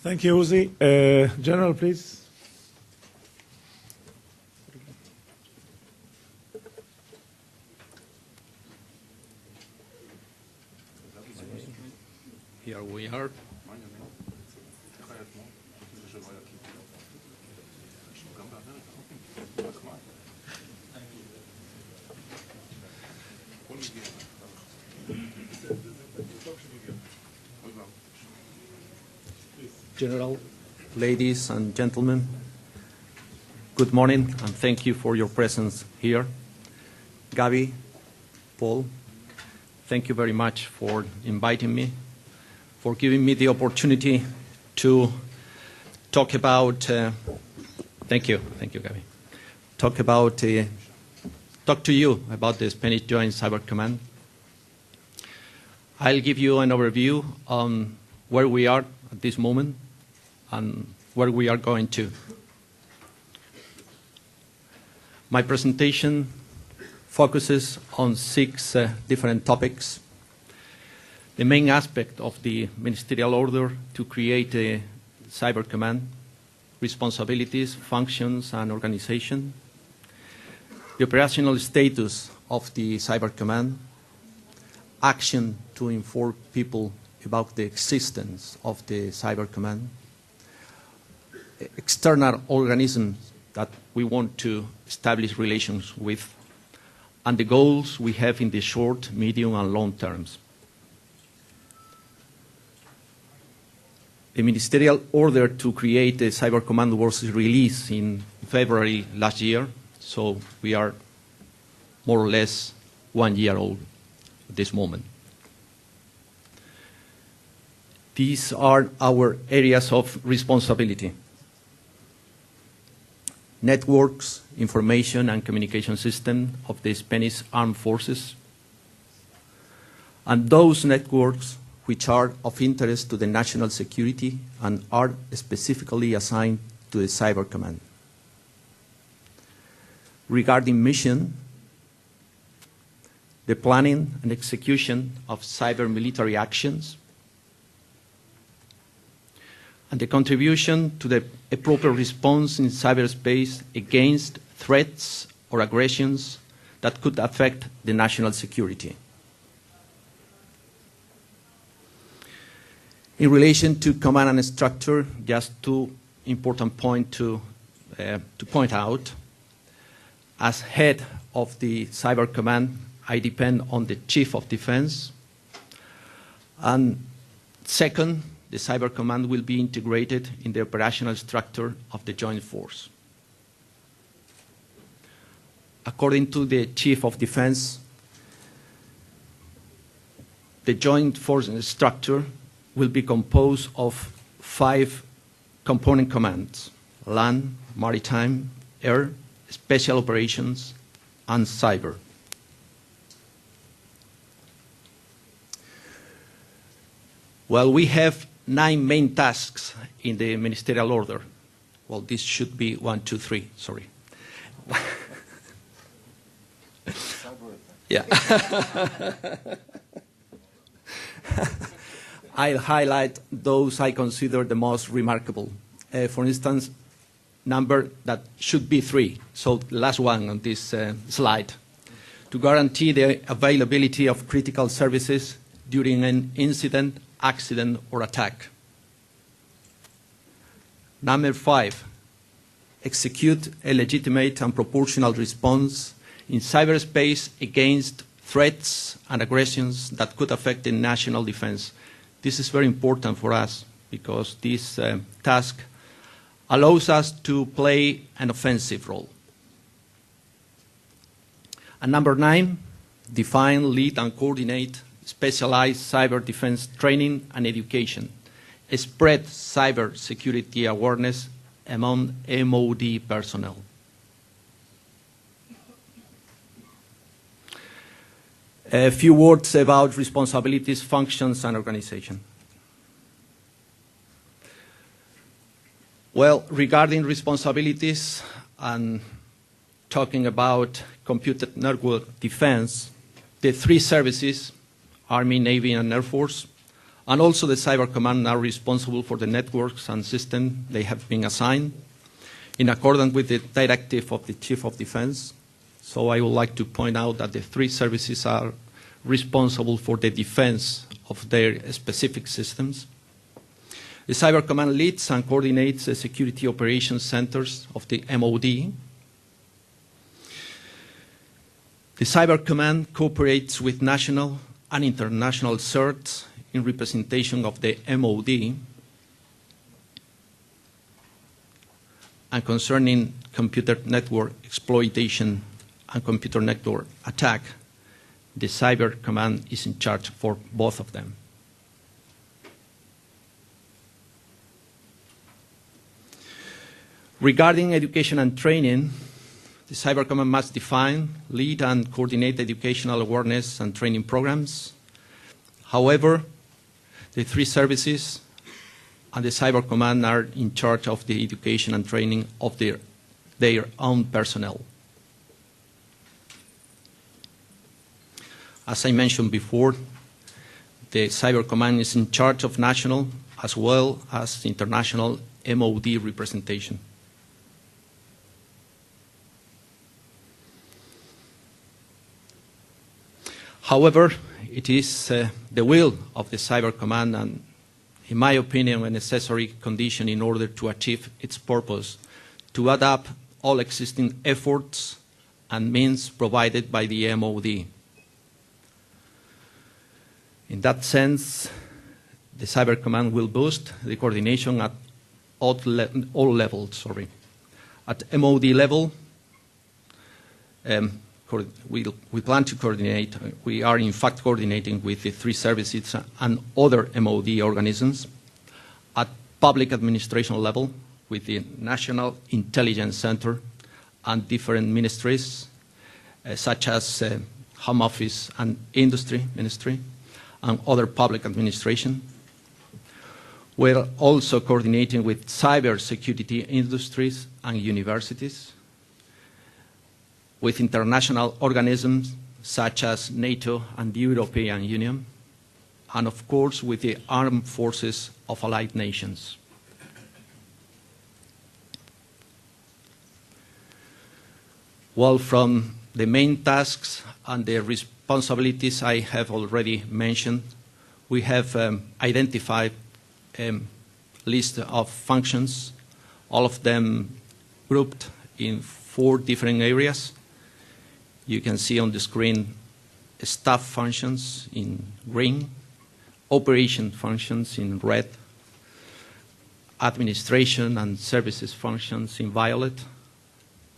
Thank you, Uzi. General, please. Here we are. General, ladies and gentlemen, good morning and thank you for your presence here. Gabi, Paul, thank you very much for inviting me, for giving me the opportunity to talk about, thank you, Gabi, talk to you about the Spanish Joint Cyber Command. I'll give you an overview on where we are at this moment and where we are going to. My presentation focuses on 6 different topics. The main aspect of the ministerial order to create a cyber command, responsibilities, functions, and organization, the operational status of the cyber command, action to inform people about the existence of the cyber command, external organisms that we want to establish relations with, and the goals we have in the short, medium, and long terms. The ministerial order to create a cyber command was released in February last year, so we are more or less 1 year old at this moment. These are our areas of responsibility: networks, information and communication system of the Spanish Armed Forces, and those networks which are of interest to the national security and are specifically assigned to the Cyber Command. Regarding mission, the planning and execution of cyber military actions, and the contribution to a proper response in cyberspace against threats or aggressions that could affect the national security. In relation to command and structure, just 2 important points to point out. As head of the Cyber Command, I depend on the Chief of Defense. And second, the Cyber Command will be integrated in the operational structure of the Joint Force. According to the Chief of Defense, the Joint Force structure will be composed of 5 component commands: land, maritime, air, special operations, and cyber. Well, we have 9 main tasks in the ministerial order. Well, this should be 1, 2, 3, sorry. Yeah. I'll highlight those I consider the most remarkable. For instance, number that should be 3, so the last one on this slide, to guarantee the availability of critical services during an incident, accident, or attack. Number 5, execute a legitimate and proportional response in cyberspace against threats and aggressions that could affect the national defense. This is very important for us because this task allows us to play an offensive role. And number 9, define, lead, and coordinate specialized cyber defense training and education, spread cyber security awareness among MOD personnel. A few words about responsibilities, functions, and organization. Well, regarding responsibilities and talking about computer network defense, the 3 services, Army, Navy, and Air Force, And also the Cyber Command are responsible for the networks and systems they have been assigned in accordance with the directive of the Chief of Defense. So I would like to point out that the three services are responsible for the defense of their specific systems. The Cyber Command leads and coordinates the security operations centers of the MOD. The Cyber Command cooperates with national and international CERTs in representation of the MOD. And concerning computer network exploitation and computer network attack, the Cyber Command is in charge for both of them. Regarding education and training, the Cyber Command must define, lead, and coordinate educational awareness and training programs. However, the three services and the Cyber Command are in charge of the education and training of their own personnel. As I mentioned before, the Cyber Command is in charge of national as well as international MOD representation. However, it is the will of the Cyber Command and, in my opinion, a necessary condition in order to achieve its purpose, to adapt all existing efforts and means provided by the MOD. In that sense, the Cyber Command will boost the coordination at all levels. At MOD level, we plan to coordinate. We are in fact coordinating with the three services and other MOD organisms. At public administration level, with the National Intelligence Center and different ministries, such as Home Office and Industry Ministry, and other public administration. We're also coordinating with cybersecurity industries and universities, with international organisms such as NATO and the European Union, and of course with the armed forces of allied nations. Well, from the main tasks and the responsibilities I have already mentioned, we have identified a list of functions, all of them grouped in 4 different areas. You can see on the screen staff functions in green, operation functions in red, administration and services functions in violet,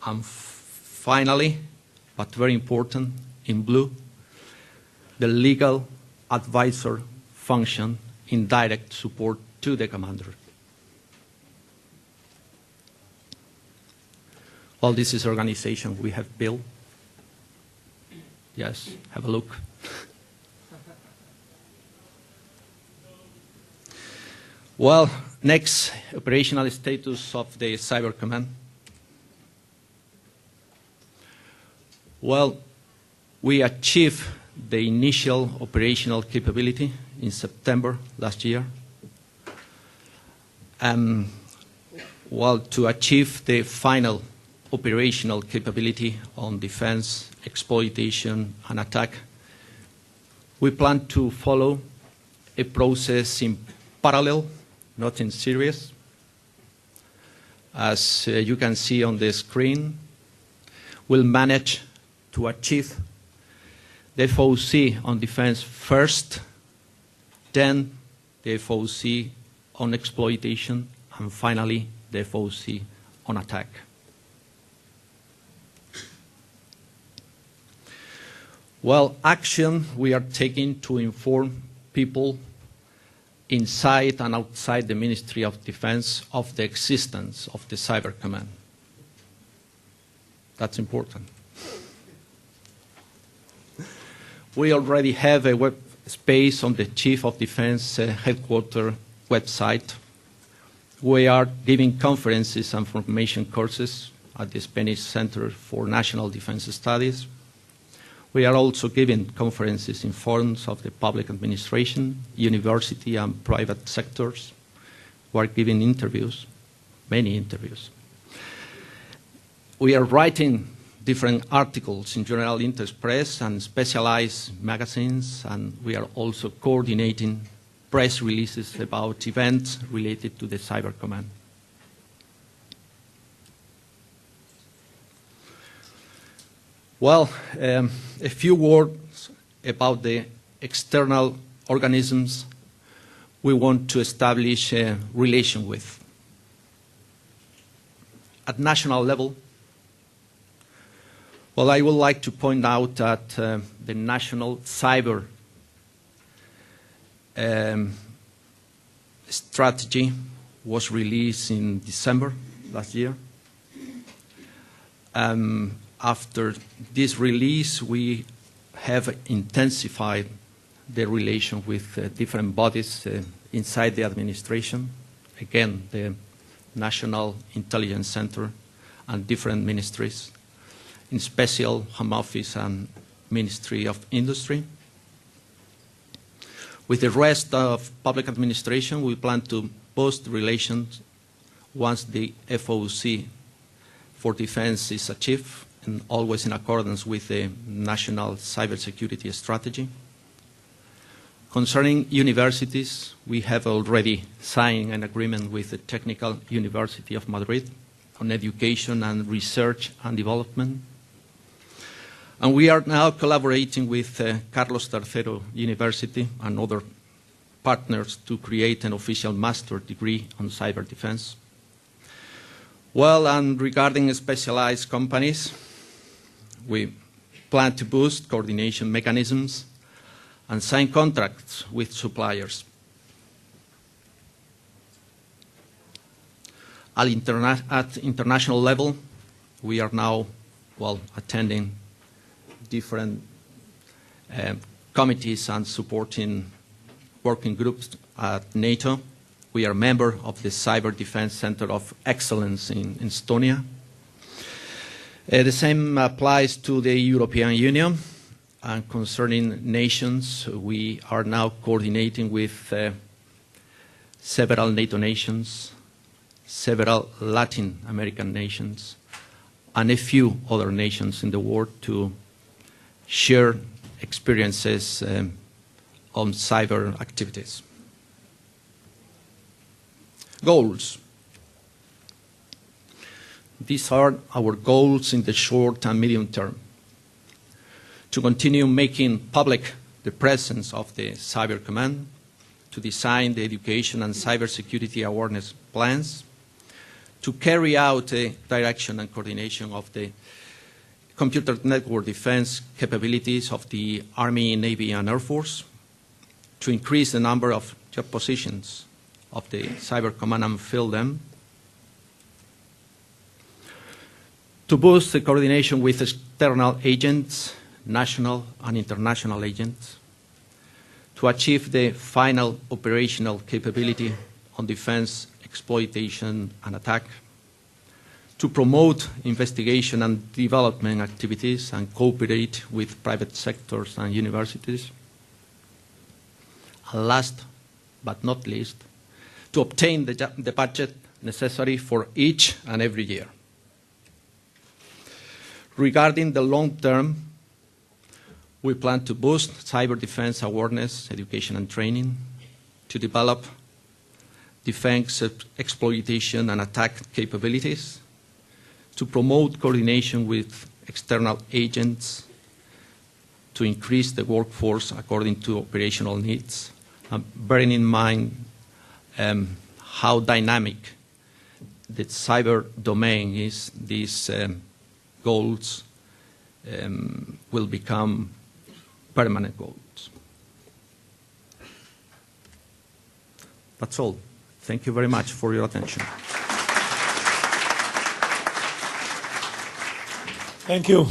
and finally, but very important, in blue, the legal advisor function in direct support to the commander. Well, this is the organization we have built. Yes, have a look. Well, next, operational status of the Cyber Command. Well, we achieved the initial operational capability in September last year. Well, to achieve the final operational capability on defense, exploitation, and attack, we plan to follow a process in parallel, not in series. As you can see on the screen, we'll manage to achieve the FOC on defense first, then the FOC on exploitation, and finally the FOC on attack. Well, action we are taking to inform people inside and outside the Ministry of Defense of the existence of the Cyber Command. That's important. We already have a web space on the Chief of Defense headquarters website. We are giving conferences and formation courses at the Spanish Center for National Defense Studies. We are also giving conferences in forums of the public administration, university, and private sectors. We are giving interviews, many interviews. We are writing different articles in general interest press and specialized magazines, and we are also coordinating press releases about events related to the Cyber Command. Well, a few words about the external organisms we want to establish a relation with. At national level, well, I would like to point out that the national cyber strategy was released in December last year. After this release, we have intensified the relation with different bodies inside the administration. Again, the National Intelligence Center and different ministries, in special Home Office and Ministry of Industry. With the rest of public administration, we plan to boost relations once the FOC for defense is achieved, and always in accordance with the National Cybersecurity Strategy. Concerning universities, we have already signed an agreement with the Technical University of Madrid on education and research and development. And we are now collaborating with Carlos III University and other partners to create an official master degree on cyber defense. Well, and regarding specialized companies, we plan to boost coordination mechanisms and sign contracts with suppliers. At international level, we are now, well, attending different committees and supporting working groups at NATO. We are a member of the Cyber Defense Center of Excellence in Estonia. The same applies to the European Union. And concerning nations, we are now coordinating with several NATO nations, several Latin American nations, and a few other nations in the world to share experiences on cyber activities. Goals. These are our goals in the short and medium term. To continue making public the presence of the Cyber Command, to design the education and cybersecurity awareness plans, to carry out the direction and coordination of the computer network defense capabilities of the Army, Navy, and Air Force, to increase the number of job positions of the Cyber Command and fill them, to boost the coordination with external agents, national and international agents, to achieve the final operational capability on defense, exploitation, and attack, to promote investigation and development activities and cooperate with private sectors and universities. And last but not least, to obtain the budget necessary for each and every year. Regarding the long term, we plan to boost cyber defense awareness, education, and training, to develop defense exploitation and attack capabilities, to promote coordination with external agents, to increase the workforce according to operational needs, bearing in mind how dynamic the cyber domain is. These goals will become permanent goals. That's all. Thank you very much for your attention. Thank you.